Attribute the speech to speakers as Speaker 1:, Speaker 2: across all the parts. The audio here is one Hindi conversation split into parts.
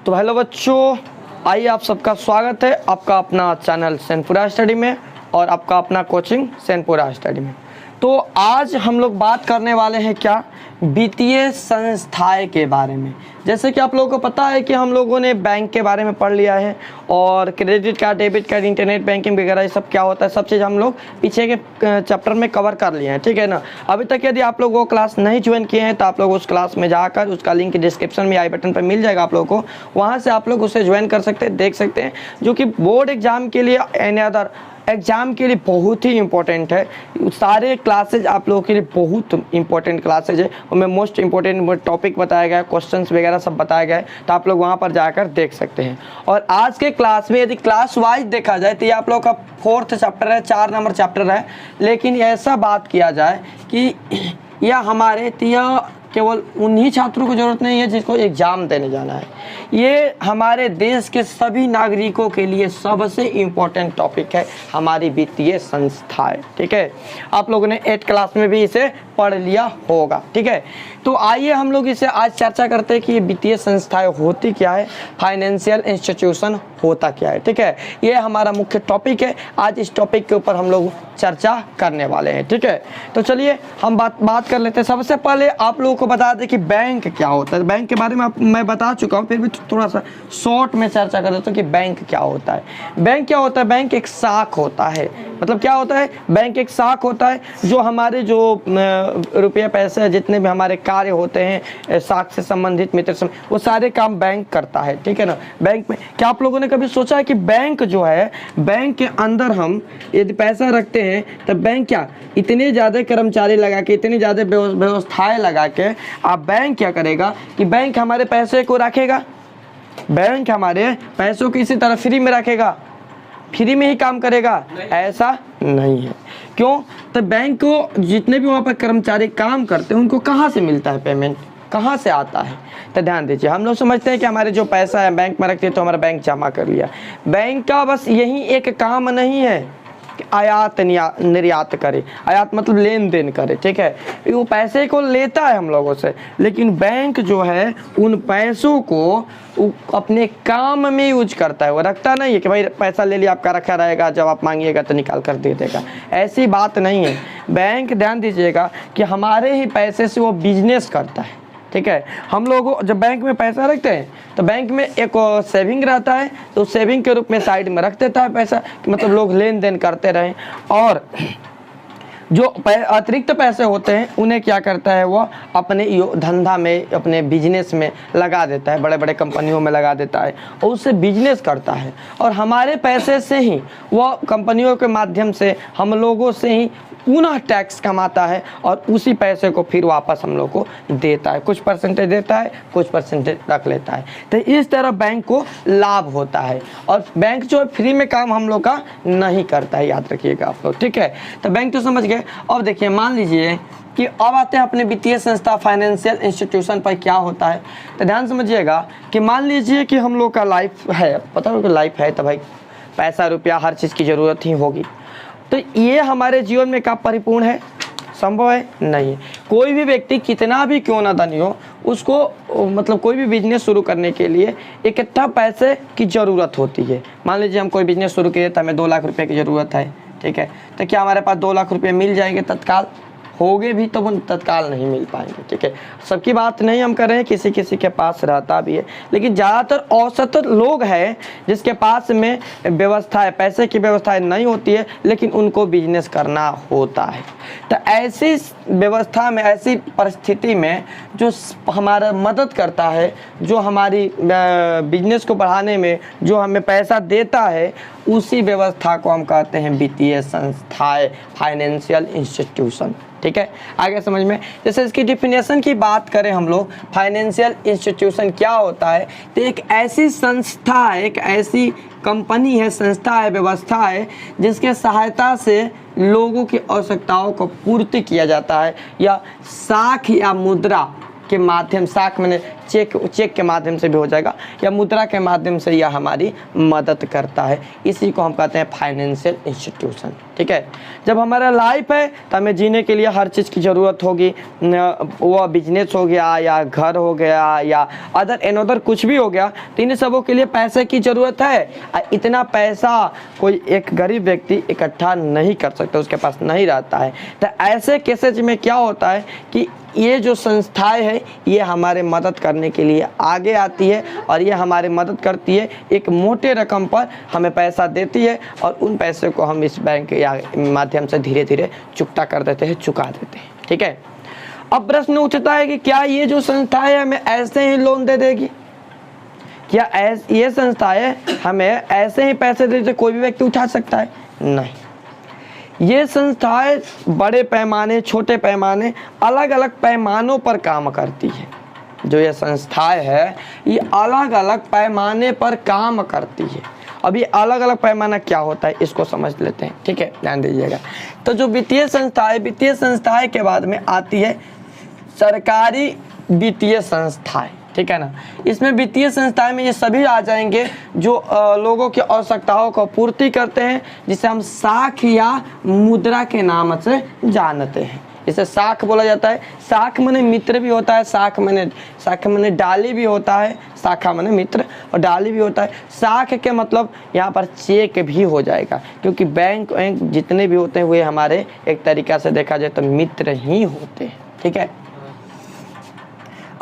Speaker 1: तो हेलो बच्चों, आइए आप सबका स्वागत है आपका अपना चैनल सैनपुरा स्टडी में और आपका अपना कोचिंग सैनपुरा स्टडी में। तो आज हम लोग बात करने वाले हैं क्या, वित्तीय संस्थाएं के बारे में। जैसे कि आप लोगों को पता है कि हम लोगों ने बैंक के बारे में पढ़ लिया है और credit card, debit card, internet banking वगैरह ये सब क्या होता है, सब चीज़ हम लोग पीछे के चैप्टर में कवर कर लिए हैं, ठीक है ना। अभी तक यदि आप लोग वो क्लास नहीं ज्वाइन किए हैं तो आप लोग उस क्लास में जाकर, उसका लिंक डिस्क्रिप्शन में आई बटन पर मिल जाएगा आप लोगों को, वहाँ से आप लोग उसे ज्वाइन कर सकते हैं, देख सकते हैं, जो कि बोर्ड एग्जाम के लिए एनी अदर एग्ज़ाम के लिए बहुत ही इंपॉर्टेंट है। सारे क्लासेज आप लोगों के लिए बहुत इंपॉर्टेंट क्लासेज है, उनमें मोस्ट इंपॉर्टेंट टॉपिक बताया गया है, क्वेश्चंस वगैरह सब बताया गया है, तो आप लोग वहां पर जाकर देख सकते हैं। और आज के क्लास में यदि क्लास वाइज देखा जाए तो ये आप लोग का 4th चैप्टर है, 4 नंबर चैप्टर है। लेकिन ऐसा बात किया जाए कि यह हमारे केवल उन्हीं छात्रों को ज़रूरत नहीं है जिसको एग्ज़ाम देने जाना है, ये हमारे देश के सभी नागरिकों के लिए सबसे इम्पोर्टेंट टॉपिक है, हमारी वित्तीय संस्थाएं, ठीक है। आप लोगों ने 8th क्लास में भी इसे पढ़ लिया होगा, ठीक है। तो आइए हम लोग इसे आज चर्चा करते हैं कि ये वित्तीय संस्थाएं होती क्या है, फाइनेंशियल इंस्टीट्यूशन होता क्या है, ठीक है। ये हमारा मुख्य टॉपिक है, आज इस टॉपिक के ऊपर हम लोग चर्चा करने वाले हैं, ठीक है। तो चलिए हम बात कर लेते हैं। सबसे पहले आप लोगों को बता दें कि बैंक क्या होता है। बैंक के बारे में मैं बता चुका हूँ, फिर भी थोड़ा सा शॉर्ट में चर्चा कर देता हूँ कि बैंक क्या होता है। बैंक क्या होता है? बैंक एक शाख होता है। मतलब क्या होता है? बैंक एक शाख होता है जो हमारे जो रुपये पैसे जितने भी हमारे कार्य होते हैं शाख से संबंधित, मित्र वो सारे काम बैंक करता है, ठीक है ना। बैंक में क्या आप लोगों ने कभी सोचा है कि बैंक जो है, बैंक के अंदर हम यदि पैसा रखते हैं तो बैंक क्या इतने ज़्यादा कर्मचारी लगा के, इतनी ज़्यादा व्यवस्थाएं लगा के आप बैंक क्या करेगा कि बैंक हमारे पैसे को रखेगा, बैंक हमारे पैसों को इसी तरह फ्री में रखेगा, फ्री में ही काम करेगा? ऐसा नहीं है। क्यों? तो बैंक को जितने भी वहाँ पर कर्मचारी काम करते हैं उनको कहाँ से मिलता है पेमेंट, कहाँ से आता है? तो ध्यान दीजिए, हम लोग समझते हैं कि हमारे जो पैसा है बैंक में रखते हैं तो हमारा बैंक जमा कर लिया। बैंक का बस यही एक काम नहीं है कि आयात निर्यात करे, आयात मतलब लेन देन करे, ठीक है। वो पैसे को लेता है हम लोगों से, लेकिन बैंक जो है उन पैसों को अपने काम में यूज करता है। वो रखता नहीं है कि भाई पैसा ले लिया आपका रखा रहेगा, जब आप मांगिएगा तो निकाल कर दे देगा, ऐसी बात नहीं है। बैंक, ध्यान दीजिएगा कि हमारे ही पैसे से वो बिजनेस करता है, ठीक है। हम लोग जब बैंक में पैसा रखते हैं तो बैंक में एक सेविंग रहता है, तो सेविंग के रूप में साइड में रख देता है पैसा, कि मतलब लोग लेन देन करते रहें। और जो अतिरिक्त पैसे होते हैं उन्हें क्या करता है, वो अपने धंधा में, अपने बिजनेस में लगा देता है, बड़े बड़े कंपनियों में लगा देता है और उससे बिजनेस करता है। और हमारे पैसे से ही वो कंपनियों के माध्यम से हम लोगों से ही पुनः टैक्स कमाता है और उसी पैसे को फिर वापस हम लोग को देता है, कुछ परसेंटेज देता है, कुछ परसेंटेज रख लेता है। तो इस तरह बैंक को लाभ होता है। और बैंक जो फ्री में काम हम लोग का नहीं करता है, याद रखिएगा आप लोग, ठीक है। तो बैंक तो समझ गए। अब देखिए, मान लीजिए कि अब आते हैं अपने वित्तीय संस्था फाइनेंशियल इंस्टीट्यूशन पर क्या होता है। तो ध्यान समझिएगा कि मान लीजिए कि हम लोग का लाइफ है, पता हो कि लाइफ है तो भाई पैसा रुपया हर चीज़ की ज़रूरत ही होगी। तो ये हमारे जीवन में क्या परिपूर्ण है? संभव है? नहीं है। कोई भी व्यक्ति कितना भी क्यों ना धनी हो, उसको मतलब कोई भी बिजनेस शुरू करने के लिए इकट्ठा पैसे की ज़रूरत होती है। मान लीजिए हम कोई बिजनेस शुरू किए तो हमें 2 लाख रुपए की ज़रूरत है, ठीक है। तो क्या हमारे पास 2 लाख रुपये मिल जाएंगे तत्काल? होगे भी तो वो तत्काल नहीं मिल पाएंगे, ठीक है। सबकी बात नहीं हम कर रहे हैं, किसी किसी के पास रहता भी है, लेकिन ज़्यादातर औसत लोग हैं जिसके पास में व्यवस्था है, पैसे की व्यवस्था नहीं होती है, लेकिन उनको बिजनेस करना होता है। तो ऐसी व्यवस्था में, ऐसी परिस्थिति में जो हमारा मदद करता है, जो हमारी बिजनेस को बढ़ाने में जो हमें पैसा देता है, उसी व्यवस्था को हम कहते हैं वित्तीय संस्थाएं, फाइनेंशियल इंस्टीट्यूशन, ठीक है। आगे समझ में, जैसे इसकी डिफिनेशन की बात करें हम लोग, फाइनेंशियल इंस्टीट्यूशन क्या होता है, तो एक ऐसी संस्था है, एक ऐसी कंपनी है, संस्था है, व्यवस्था है, जिसके सहायता से लोगों की आवश्यकताओं को पूर्ति किया जाता है, या साख या मुद्रा के माध्यम, साख मैंने चेक के माध्यम से भी हो जाएगा या मुद्रा के माध्यम से यह हमारी मदद करता है। इसी को हम कहते हैं फाइनेंशियल इंस्टीट्यूशन। ठीक है, जब हमारा लाइफ है तो हमें जीने के लिए हर चीज़ की ज़रूरत होगी, वो बिजनेस हो गया या घर हो गया या अदर एनोदर कुछ भी हो गया, तो इन सबों के लिए पैसे की ज़रूरत है। इतना पैसा कोई एक गरीब व्यक्ति इकट्ठा नहीं कर सकता, उसके पास नहीं रहता है। तो ऐसे केसेज में क्या होता है कि ये जो संस्थाएं है ये हमारे मदद करने के लिए आगे आती है और ये हमारे मदद करती है, एक मोटे रकम पर हमें पैसा देती है और उन पैसे को हम इस बैंक या माध्यम से धीरे धीरे चुकता कर देते हैं, चुका देते हैं। ठीक है, अब प्रश्न उठता है कि क्या ये जो संस्थाएं हमें ऐसे ही लोन दे देगी? क्या ये संस्थाएं हमें ऐसे ही पैसे दे कोई भी व्यक्ति उठा सकता है? नहीं, ये संस्थाएं बड़े पैमाने, छोटे पैमाने, अलग अलग पैमानों पर काम करती है। जो ये संस्थाएं है ये अलग अलग पैमाने पर काम करती है। अब ये अलग अलग पैमाना क्या होता है इसको समझ लेते हैं। ठीक है, ध्यान दीजिएगा। तो जो वित्तीय संस्थाएं के बाद में आती है सरकारी वित्तीय संस्थाएं। ठीक है ना, इसमें वित्तीय संस्थाएं में ये सभी आ जाएंगे जो लोगों की आवश्यकताओं को पूर्ति करते हैं, जिसे हम साख या मुद्रा के नाम से जानते हैं। इसे साख बोला जाता है। साख माने मित्र भी होता है, साख माने डाली भी होता है, शाखा माने मित्र और डाली भी होता है। साख के मतलब यहाँ पर चेक भी हो जाएगा, क्योंकि बैंक जितने भी होते हैं वे हमारे एक तरीका से देखा जाए तो मित्र ही होते हैं। ठीक है,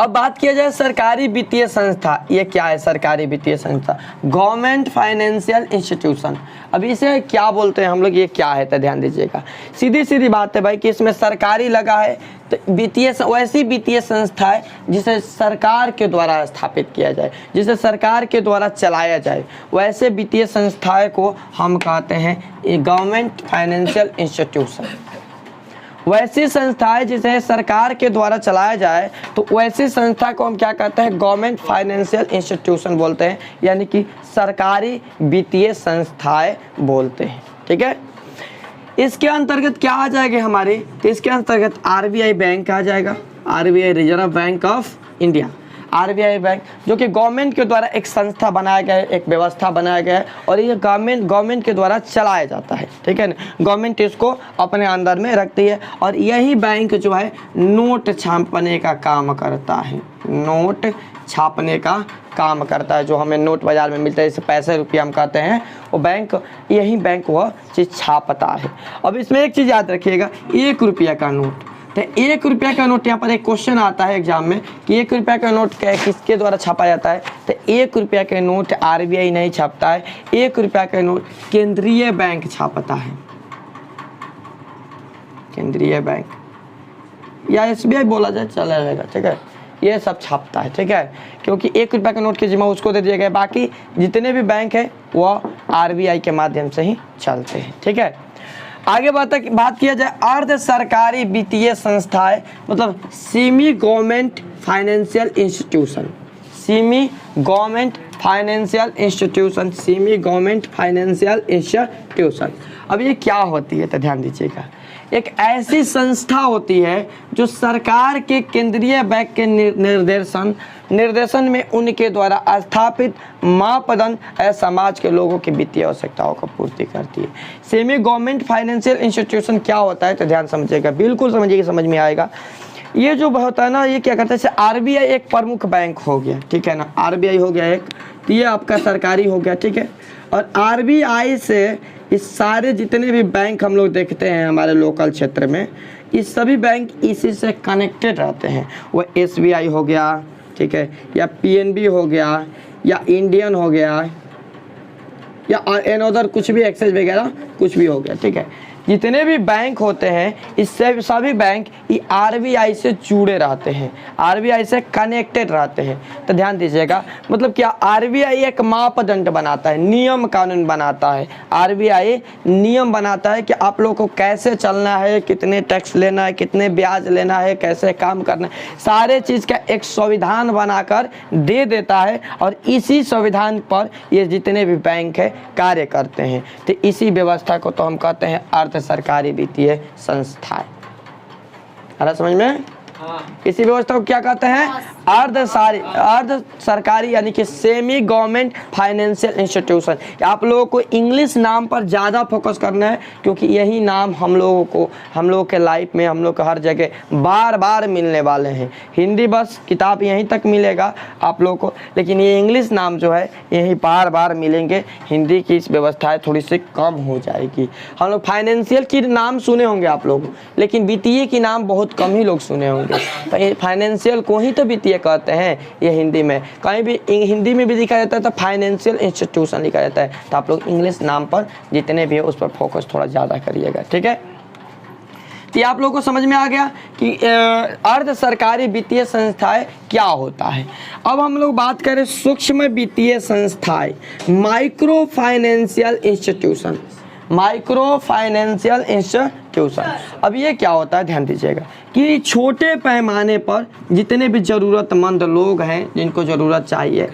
Speaker 1: अब बात किया जाए सरकारी वित्तीय संस्था। ये क्या है सरकारी वित्तीय संस्था? Government financial institution. अब इसे क्या बोलते हैं हम लोग, ये क्या है तो ध्यान दीजिएगा। सीधी बात है भाई कि इसमें सरकारी लगा है तो वैसी वित्तीय संस्था है जिसे सरकार के द्वारा स्थापित किया जाए, जिसे सरकार के द्वारा चलाया जाए, वैसे वित्तीय संस्थाएं को हम कहते हैं गवर्नमेंट फाइनेंशियल इंस्टीट्यूशन। वैसी संस्थाएं जिसे सरकार के द्वारा चलाया जाए तो वैसी संस्था को हम क्या कहते हैं? गवर्नमेंट फाइनेंशियल इंस्टीट्यूशन बोलते हैं, यानी कि सरकारी वित्तीय संस्थाएं बोलते हैं। ठीक है, इसके अंतर्गत क्या आ जाएगा हमारे? तो इसके अंतर्गत आरबीआई बैंक आ जाएगा, RBI reserve bank of India. RBI bank जो कि गवर्नमेंट के द्वारा एक संस्था बनाया गया है, एक व्यवस्था बनाया गया है और ये गवर्नमेंट के द्वारा चलाया जाता है। ठीक है ना, गवर्नमेंट इसको अपने अंदर में रखती है और यही बैंक जो है नोट छापने का काम करता है। नोट छापने का काम करता है, जो हमें नोट बाजार में मिलता है, जैसे पैसे रुपया हम कहते हैं, वो बैंक, यही बैंक वह चीज़ छापता है। अब इसमें एक चीज़ याद रखिएगा, 1 रुपया का नोट। तो 1 रुपया का नोट, यहाँ पर एक क्वेश्चन आता है एग्जाम में कि 1 रुपया का नोट किसके द्वारा छापा जाता है? तो 1 रुपया का नोट आरबीआई नहीं छापता है, 1 रुपया का नोट केंद्रीय बैंक छापता है। केंद्रीय बैंक या एसबीआई बोला जाए चला जाएगा। ठीक है, ये सब छापता है। ठीक है, क्योंकि 1 रुपया का नोट की जिम्मा उसको दे दिया गया, बाकी जितने भी बैंक है वह आरबीआई के माध्यम से ही चलते हैं। ठीक है, आगे बात किया जाए अर्ध सरकारी वित्तीय संस्थाएं, मतलब semi government financial institution. Semi government financial institution, semi government financial institution. अब ये क्या होती है तो ध्यान दीजिएगा। एक ऐसी संस्था होती है जो सरकार के केंद्रीय बैंक के निर्देशन में उनके द्वारा स्थापित मापदंड समाज के लोगों की वित्तीय आवश्यकताओं को पूर्ति करती है। सेमी गवर्नमेंट फाइनेंशियल इंस्टीट्यूशन क्या होता है तो ध्यान समझिएगा, बिल्कुल समझिएगा, समझ में आएगा। ये जो होता है ना, ये क्या करता है, जैसे आरबीआई एक प्रमुख बैंक हो गया। ठीक है ना, आरबीआई हो गया एक, तो ये आपका सरकारी हो गया। ठीक है, और आरबीआई से इस सारे जितने भी बैंक हम लोग देखते हैं हमारे लोकल क्षेत्र में, इस सभी बैंक इसी से कनेक्टेड रहते हैं। वो एसबीआई हो गया, ठीक है, या पीएनबी हो गया, या इंडियन हो गया, या एनोदर कुछ भी एक्सेस वगैरह कुछ भी हो गया। ठीक है, जितने भी बैंक होते हैं इससे सभी बैंक ये आरबीआई से जुड़े रहते हैं, आरबीआई से कनेक्टेड रहते हैं। तो ध्यान दीजिएगा, मतलब क्या, आरबीआई एक मापदंड बनाता है, नियम कानून बनाता है। आरबीआई नियम बनाता है कि आप लोगों को कैसे चलना है, कितने टैक्स लेना है, कितने ब्याज लेना है, कैसे काम करना है, सारे चीज़ का एक संविधान बनाकर दे देता है और इसी संविधान पर ये जितने भी बैंक है कार्य करते हैं। तो इसी व्यवस्था को तो हम कहते हैं अर्ध सरकारी वित्तीय संस्थाएं। आ रहा समझ में? इसी व्यवस्था को क्या कहते हैं? अर्ध सरकारी यानी कि सेमी गवर्नमेंट फाइनेंशियल इंस्टीट्यूशन। आप लोगों को इंग्लिश नाम पर ज़्यादा फोकस करना है, क्योंकि यही नाम हम लोगों के लाइफ में, हम लोग को हर जगह बार बार मिलने वाले हैं। हिंदी बस किताब यहीं तक मिलेगा आप लोगों को, लेकिन ये इंग्लिश नाम जो है यही बार बार मिलेंगे। हिंदी की इस व्यवस्थाएं थोड़ी सी कम हो जाएगी। हम लोग फाइनेंशियल की नाम सुने होंगे आप लोग, लेकिन वित्तीय की नाम बहुत कम ही लोग सुने होंगे। तो फाइनेंशियल को ही तो वित्तीय कहते हैं ये हिंदी में। कहीं भी हिंदी में भी लिखा जाता है तो फाइनेंशियल इंस्टीट्यूशन लिखा जाता है। तो आप लोग इंग्लिश नाम पर जितने भी है उस पर फोकस थोड़ा ज़्यादा करिएगा, ठीक है। तो आप लोगों को समझ में आ गया कि अर्ध सरकारी वित्तीय संस्थाएं क्या होता है। अब हम लोग बात करें सूक्ष्म वित्तीय संस्थाएं, micro financial institution. Micro financial institution, अब ये क्या होता है ध्यान दीजिएगा कि छोटे पैमाने पर जितने भी ज़रूरतमंद लोग हैं जिनको ज़रूरत चाहिए,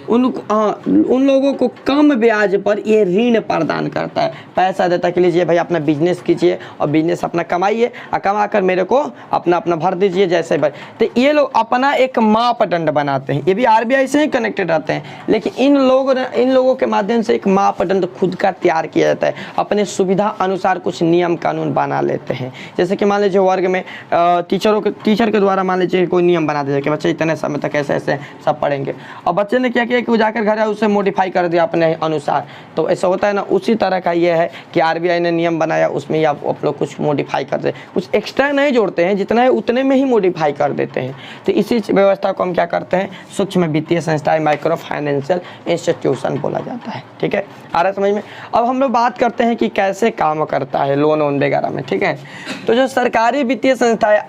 Speaker 1: उन लोगों को कम ब्याज पर ये ऋण प्रदान करता है। पैसा देता है कि लीजिए भाई अपना बिजनेस कीजिए और बिजनेस अपना कमाइए और कमा कर मेरे को अपना भर दीजिए जैसे भाई। तो ये लोग अपना एक मापदंड बनाते हैं, ये भी आरबीआई से ही कनेक्टेड रहते हैं, लेकिन इन लोगों के माध्यम से एक मापदंड खुद का तैयार किया जाता है। अपने सुविधा अनुसार कुछ नियम कानून बना लेते हैं। जैसे कि मान लीजिए वर्ग में टीचर के द्वारा मान लीजिए कोई नियम बना दिया कि बच्चे इतने समय तक ऐसे ऐसे सब पढ़ेंगे, और बच्चे ने क्या किया कि वो जाकर घर उसे मॉडिफाई कर दिया अपने अनुसार। तो ऐसा होता है ना, उसी तरह का ये है कि आरबीआई ने नियम बनाया, उसमें ही आप लोग कुछ मॉडिफाई कर दे, कुछ एक्स्ट्रा नहीं जोड़ते हैं, जितना है उतने में ही मॉडिफाई कर देते हैं। तो इसी व्यवस्था को हम क्या करते हैं? सूक्ष्म वित्तीय संस्थाएं, माइक्रो फाइनेंशियल इंस्टीट्यूशन बोला जाता है, ठीक है। आ रहा है समझ में? अब हम लोग बात करते हैं कि कैसे काम करता है लोन वगैरह में, ठीक है। तो जो सरकारी वित्तीय संस्था है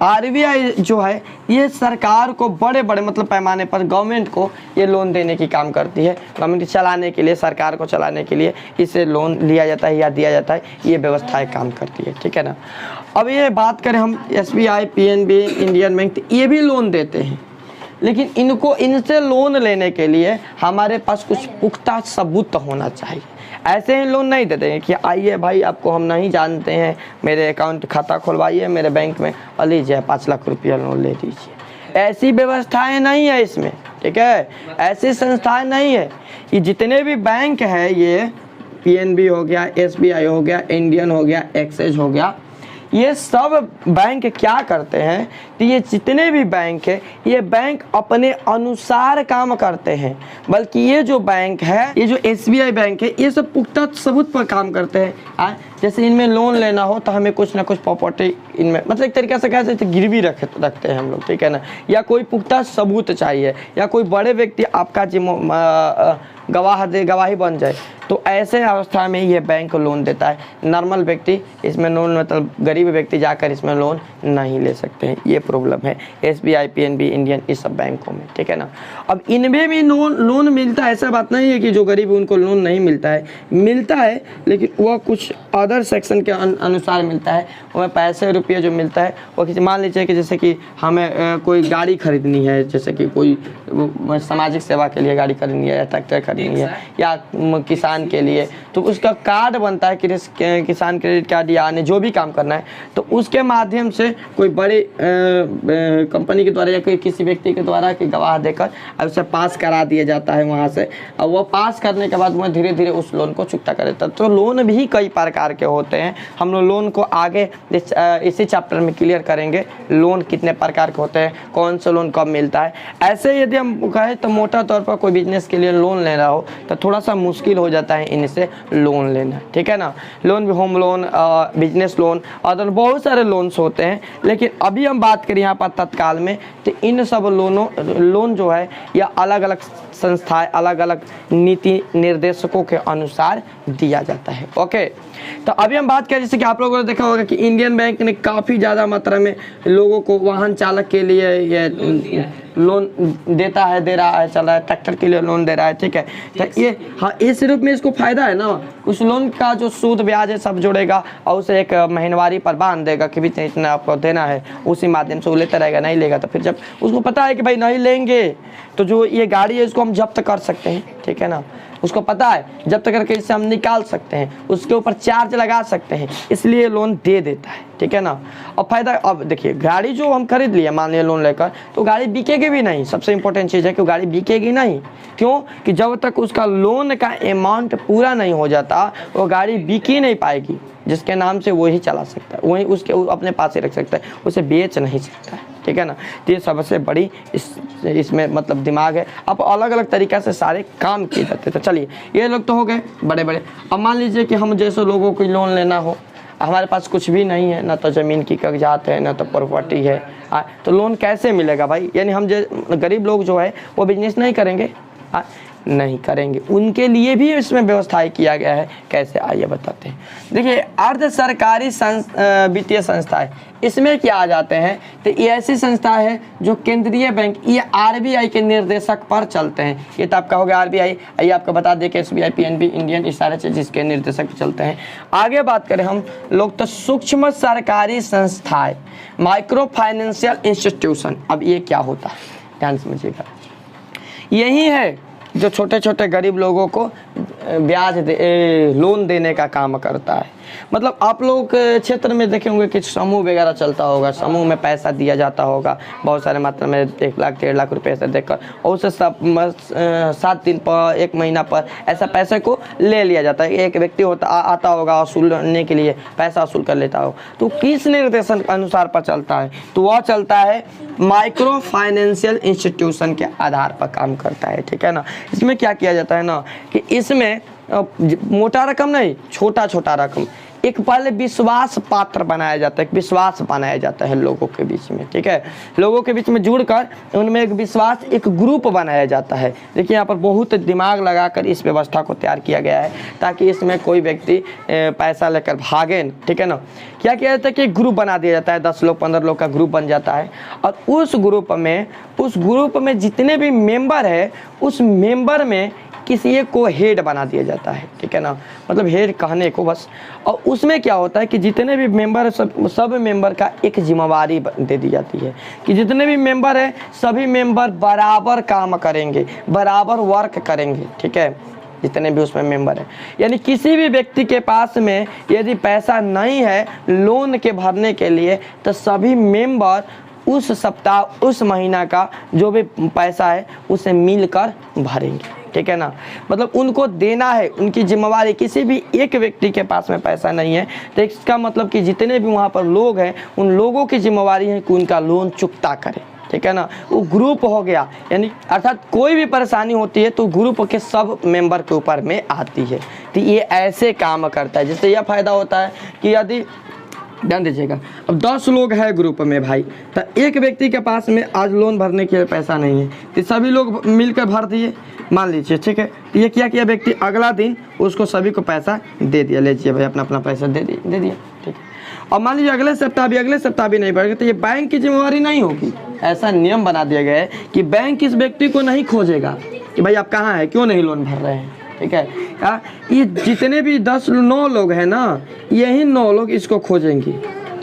Speaker 1: आरबीआई जो है ये सरकार को बड़े मतलब पैमाने पर गवर्नमेंट को ये लोन देने की काम करती है। गवर्नमेंट चलाने के लिए, सरकार को चलाने के लिए इसे लोन लिया जाता है या दिया जाता है, ये व्यवस्थाएं काम करती है, ठीक है ना। अब ये बात करें हम एसबीआई, पीएनबी, इंडियन बैंक, ये भी लोन देते हैं, लेकिन इनसे लोन लेने के लिए हमारे पास कुछ पुख्ता सबूत होना चाहिए। ऐसे ही लोन नहीं देते हैं कि आइए भाई आपको हम नहीं जानते हैं, मेरे अकाउंट खाता खुलवाइए मेरे बैंक में और लीजिए 5 लाख रुपया लोन ले लीजिए। ऐसी व्यवस्थाएं नहीं है इसमें, ठीक है। ऐसी संस्थाएं नहीं है। ये जितने भी बैंक है, ये पीएनबी हो गया, एसबीआई हो गया, इंडियन हो गया, एक्सिस हो गया, ये सब बैंक क्या करते हैं? तो ये जितने भी बैंक है ये बैंक अपने अनुसार काम करते हैं। बल्कि ये जो बैंक है, ये जो एसबीआई बैंक है, ये सब पुख्ता सबूत पर काम करते हैं। जैसे इनमें लोन लेना हो तो हमें कुछ ना कुछ प्रॉपर्टी इनमें, मतलब एक तरीके से कह सकते गिरवी रखते हैं हम लोग, ठीक है ना। या कोई पुख्ता सबूत चाहिए, या कोई बड़े व्यक्ति आपका गवाही बन जाए, तो ऐसे अवस्था में ये बैंक लोन देता है। नॉर्मल व्यक्ति इसमें लोन, मतलब गरीब व्यक्ति जाकर इसमें लोन नहीं ले सकते हैं। ये प्रॉब्लम है एसबीआई, पीएनबी, इंडियन, इस सब बैंकों में, ठीक है ना। अब इनमें भी लोन मिलता है, ऐसा बात नहीं है कि जो गरीब उनको लोन नहीं मिलता है, लेकिन वह कुछ अदर सेक्शन के अनुसार मिलता है। वह पैसे रुपये जो मिलता है वो मान लीजिए कि जैसे कि हमें कोई गाड़ी खरीदनी है, जैसे कि कोई सामाजिक सेवा के लिए गाड़ी खरीदनी है, या ट्रैक्टर खरीदनी है, या किसान के लिए, तो उसका कार्ड बनता है कि किसान क्रेडिट कार्ड, या अन्य जो भी काम करना है, तो उसके माध्यम से कोई बड़े कंपनी के द्वारा या कोई किसी व्यक्ति के द्वारा कि गवाह देकर उसे पास करा दिया जाता है वहाँ से। और वो पास करने के बाद वह धीरे धीरे उस लोन को चुकता कर देता है। तो लोन भी कई प्रकार के होते हैं। हम लोग लोन को आगे इसी चैप्टर में क्लियर करेंगे, लोन कितने प्रकार के होते हैं, कौन सा लोन कब मिलता है। ऐसे यदि हम कहें तो मोटा तौर पर कोई बिजनेस के लिए लोन लेना हो तो थोड़ा सा मुश्किल हो जाता है इनसे लोन लेना, ठीक है ना। लोन भी होम लोन, बिजनेस लोन और बहुत सारे लोन्स होते हैं। लेकिन अभी हम बात करें यहाँ पर तत्काल में, तो इन सब लोन जो है या अलग अलग संस्थाएं, अलग अलग नीति निर्देशकों के अनुसार दिया जाता है। ओके, तो अभी हम बात करें, जैसे कि आप लोगों ने देखा होगा कि इंडियन बैंक ने काफ़ी ज़्यादा मात्रा में लोगों को वाहन चालक के लिए ये लोन दे रहा है, चल रहा है, ट्रैक्टर के लिए लोन दे रहा है, ठीक है। तो ये इस रूप में इसको फायदा है ना, उस लोन का जो सूद ब्याज है सब जोड़ेगा और उसे एक महीनवारी पर बांध देगा कि भी इतना आपको देना है, उसी माध्यम से वो लेता रहेगा। नहीं लेगा तो फिर जब उसको पता है कि भाई नहीं लेंगे तो जो ये गाड़ी है इसको हम जब्त कर सकते हैं, ठीक है ना, उसको पता है जब तक करके इससे हम निकाल सकते हैं, उसके ऊपर चार्ज लगा सकते हैं, इसलिए लोन दे देता है, ठीक है ना। और फायदा, अब देखिए गाड़ी जो हम खरीद लिए मान लिया लोन लेकर, तो गाड़ी बिकेगी भी नहीं, सबसे इंपॉर्टेंट चीज़ है कि गाड़ी बिकेगी नहीं। क्यों? कि जब तक उसका लोन का अमाउंट पूरा नहीं हो जाता वो गाड़ी बिक ही नहीं पाएगी। जिसके नाम से वही चला सकता है, वही उसके अपने पास ही रख सकता है, उसे बेच नहीं सकता है, ठीक है ना। तो ये सबसे बड़ी इसमें मतलब दिमाग है। अब अलग अलग तरीक़ा से सारे काम किए जाते हैं। तो चलिए ये लोग तो हो गए बड़े बड़े। अब मान लीजिए कि हम जैसे लोगों को लोन लेना हो, हमारे पास कुछ भी नहीं है, ना तो ज़मीन की कागजात है, ना तो प्रॉपर्टी है, तो लोन कैसे मिलेगा भाई? यानी हम जो गरीब लोग जो है वो बिजनेस नहीं करेंगे, नहीं करेंगे, उनके लिए भी इसमें व्यवस्थाएं किया गया है। कैसे, आइए बताते हैं। देखिए अर्ध सरकारी वित्तीय संस्थाएं, इसमें क्या आ जाते हैं, तो ये ऐसी संस्था है जो केंद्रीय बैंक, ये आरबीआई के निर्देशक पर चलते हैं। ये तो आपका हो गया आरबीआई। आइए आपको बता दें कि एसबीआई, पीएनबी, इंडियन, इस सारे चीज़ जिसके निर्देशक पर चलते हैं। आगे बात करें हम लोग तो सूक्ष्म सरकारी संस्थाएं, माइक्रो फाइनेंशियल इंस्टीट्यूशन। अब ये क्या होता है, ध्यान समझिएगा। यही है जो छोटे छोटे गरीब लोगों को लोन देने का काम करता है। मतलब आप लोग के क्षेत्र में देखे होंगे कि समूह वगैरह चलता होगा, समूह में पैसा दिया जाता होगा बहुत सारे मात्रा में, 1 लाख 1.5 लाख रुपये ऐसा देकर, और उसे 7 दिन पर 1 महीना पर ऐसा पैसे को ले लिया जाता है। एक व्यक्ति आता होगा वसूलने के लिए, पैसा वसूल कर लेता हो, तो किस निर्देशन अनुसार पर चलता है, तो वह चलता है माइक्रो फाइनेंशियल इंस्टीट्यूशन के आधार पर काम करता है, ठीक है ना। इसमें क्या किया जाता है ना कि इसमें मोटा रकम नहीं, छोटा छोटा रकम एक पहले विश्वास पात्र बनाया जाता है, एक विश्वास बनाया जाता है लोगों के बीच में, ठीक है। लोगों के बीच में जुड़कर उनमें एक विश्वास, एक ग्रुप बनाया जाता है। देखिए यहाँ पर बहुत दिमाग लगाकर इस व्यवस्था को तैयार किया गया है ताकि इसमें कोई व्यक्ति पैसा लेकर भागे, ठीक है ना। क्या किया जाता है कि ग्रुप बना दिया जाता है, 10 लोग 15 लोग का ग्रुप बन जाता है, और उस ग्रुप में जितने भी मेंबर है, उस मेंबर में किसी एक को हेड बना दिया जाता है, ठीक है ना, मतलब हेड कहने को बस। और उसमें क्या होता है कि जितने भी मेंबर, सब मेंबर का एक जिम्मेवारी दे दी जाती है कि जितने भी मेंबर हैं सभी मेंबर बराबर काम करेंगे, बराबर वर्क करेंगे, ठीक है, जितने भी उसमें मेंबर हैं। यानी किसी भी व्यक्ति के पास में यदि पैसा नहीं है लोन के भरने के लिए, तो सभी मेंबर उस सप्ताह, उस महीना का जो भी पैसा है उसे मिलकर भरेंगे, ठीक है ना। मतलब उनको देना है, उनकी जिम्मेवारी। किसी भी एक व्यक्ति के पास में पैसा नहीं है तो इसका मतलब कि जितने भी वहाँ पर लोग हैं उन लोगों की जिम्मेवारी है कि उनका लोन चुकता करें, ठीक है ना। वो ग्रुप हो गया, यानी अर्थात कोई भी परेशानी होती है तो ग्रुप के सब मेंबर के ऊपर में आती है। तो ये ऐसे काम करता है, जिससे यह फायदा होता है कि यदि, ध्यान दीजिएगा, अब 10 लोग हैं ग्रुप में भाई, तो एक व्यक्ति के पास में आज लोन भरने के लिए पैसा नहीं है तो सभी लोग मिलकर भर दिए, मान लीजिए, ठीक है। तो ये क्या किया व्यक्ति, अगला दिन उसको सभी को पैसा दे दिया, लीजिए भाई अपना अपना पैसा दे दिया, ठीक है। और मान लीजिए अगले सप्ताह भी नहीं भरेगा तो ये बैंक की जिम्मेवारी नहीं होगी। ऐसा नियम बना दिया गया है कि बैंक इस व्यक्ति को नहीं खोजेगा कि भाई आप कहाँ हैं, क्यों नहीं लोन भर रहे हैं, ठीक है। ये जितने भी 9 लोग हैं ना, यही 9 लोग इसको खोजेंगे,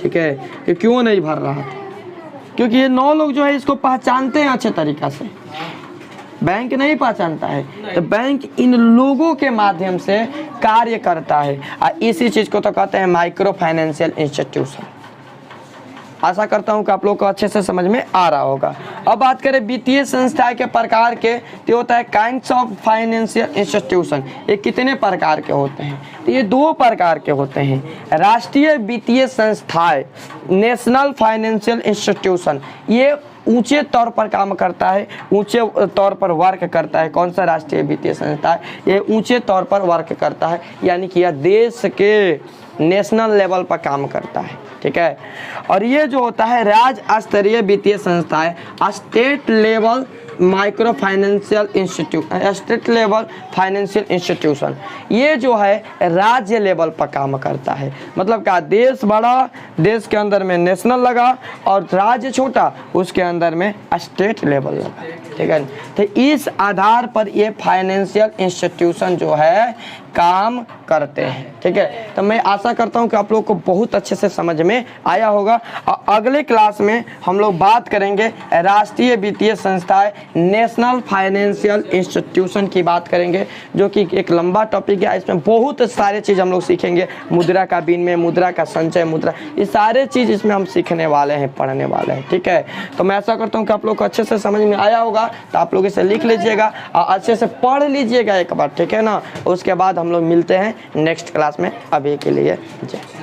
Speaker 1: ठीक है, कि क्यों नहीं भर रहा, क्योंकि ये 9 लोग जो है इसको पहचानते हैं अच्छे तरीक़ा से। बैंक नहीं पहचानता है तो बैंक इन लोगों के माध्यम से कार्य करता है, और इसी चीज़ को तो कहते हैं माइक्रो फाइनेंशियल इंस्टीट्यूशन। आशा करता हूं कि आप लोग को अच्छे से समझ में आ रहा होगा। अब बात करें वित्तीय संस्थाएं के प्रकार के, तो होता है काइंड्स ऑफ फाइनेंशियल इंस्टीट्यूशन। ये कितने प्रकार के होते हैं, तो ये 2 प्रकार के होते हैं। राष्ट्रीय वित्तीय संस्थाएं, नेशनल फाइनेंशियल इंस्टीट्यूशन, ये ऊंचे तौर पर काम करता है, ऊंचे तौर पर वर्क करता है। कौन सा राष्ट्रीय वित्तीय संस्था है, ये ऊंचे तौर पर वर्क करता है, यानी कि यह देश के नेशनल लेवल पर काम करता है, ठीक है। और ये जो होता है राज्य स्तरीय वित्तीय संस्थाएं, state level micro financial state level financial institution, ये जो है राज्य लेवल पर काम करता है। मतलब क्या, देश बड़ा, देश के अंदर में नेशनल लगा, और राज्य छोटा, उसके अंदर में स्टेट लेवल लगा, ठीक है। तो इस आधार पर ये फाइनेंशियल इंस्टीट्यूशन जो है काम करते हैं, ठीक है। तो मैं आशा करता हूं कि आप लोग को बहुत अच्छे से समझ में आया होगा। और अगले क्लास में हम लोग बात करेंगे राष्ट्रीय वित्तीय संस्थाएं, नेशनल फाइनेंशियल इंस्टीट्यूशन की बात करेंगे, जो कि एक लंबा टॉपिक है। इसमें बहुत सारे चीज़ हम लोग सीखेंगे, मुद्रा का विनिमय, मुद्रा का संचय, मुद्रा, ये सारे चीज़ इसमें हम सीखने वाले हैं, पढ़ने वाले हैं। ठीक है, तो मैं ऐसा करता हूँ कि आप लोग को अच्छे से समझ में आया होगा, तो आप लोग इसे लिख लीजिएगा और अच्छे से पढ़ लीजिएगा एक बार, ठीक है ना। उसके बाद हम लोग मिलते हैं नेक्स्ट क्लास में। अभी के लिए जय।